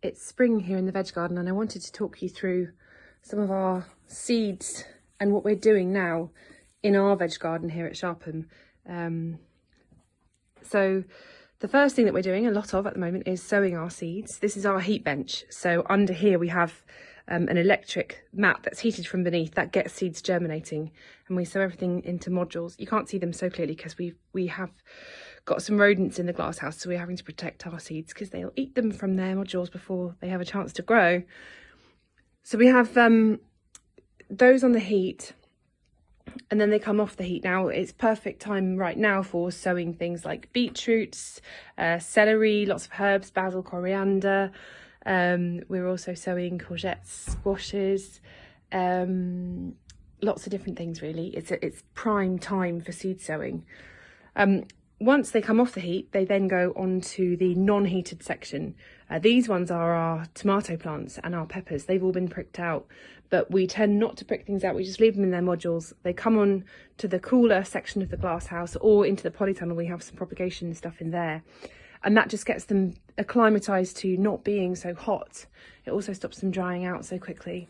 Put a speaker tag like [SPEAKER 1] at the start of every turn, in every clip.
[SPEAKER 1] It's spring here in the veg garden, and I wanted to talk you through some of our seeds and what we're doing now in our veg garden here at Sharpham. So the first thing that we're doing a lot of at the moment is sowing our seeds. This is our heat bench. So under here we have an electric mat that's heated from beneath that gets seeds germinating, and we sow everything into modules. You can't see them so clearly because we have got some rodents in the glass house, so we're having to protect our seeds because they'll eat them from their modules before they have a chance to grow. So we have those on the heat, and then they come off the heat. Now it's perfect time right now for sowing things like beetroots, celery, lots of herbs, basil, coriander. We're also sowing courgettes, squashes, lots of different things really. It's prime time for seed sowing. Once they come off the heat, they then go on to the non-heated section. These ones are our tomato plants and our peppers. They've all been pricked out, but we tend not to prick things out. We just leave them in their modules. They come on to the cooler section of the glass house or into the polytunnel. We have some propagation stuff in there, and that just gets them acclimatized to not being so hot. It also stops them drying out so quickly.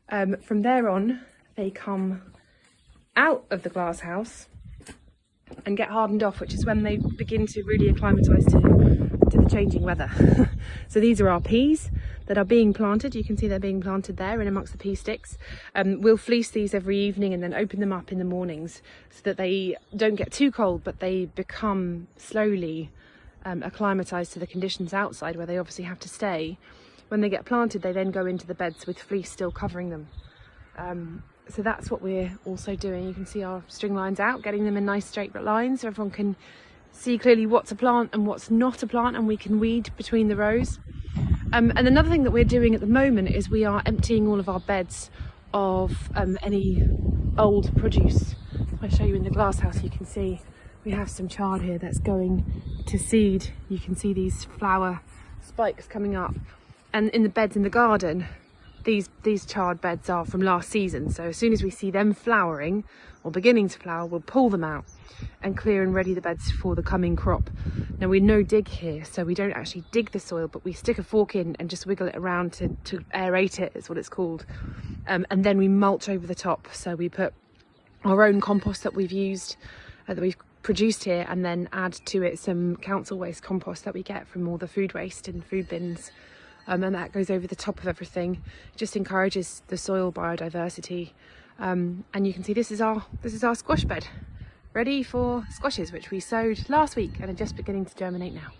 [SPEAKER 1] From there on, they come out of the glass house and get hardened off, which is when they begin to really acclimatise to the changing weather. So these are our peas that are being planted. You can see they're being planted there in amongst the pea sticks. We'll fleece these every evening and then open them up in the mornings so that they don't get too cold, but they become slowly acclimatised to the conditions outside, where they obviously have to stay. When they get planted, they then go into the beds with fleece still covering them. So that's what we're also doing. You can see our string lines out, getting them in nice straight lines so everyone can see clearly what's a plant and what's not a plant, and we can weed between the rows. And another thing that we're doing at the moment is we are emptying all of our beds of any old produce. I'll show you in the glass house. You can see we have some chard here that's going to seed. You can see these flower spikes coming up, and in the beds in the garden, these chard beds are from last season. So as soon as we see them flowering or beginning to flower, we'll pull them out and clear and ready the beds for the coming crop. Now we no dig here, so we don't actually dig the soil, but we stick a fork in and just wiggle it around to aerate it, is what it's called. And then we mulch over the top. So we put our own compost that we've used, that we've produced here, and then add to it some council waste compost that we get from all the food waste and food bins. And that goes over the top of everything. It just encourages the soil biodiversity. And you can see this is our squash bed, ready for squashes, which we sowed last week and are just beginning to germinate now.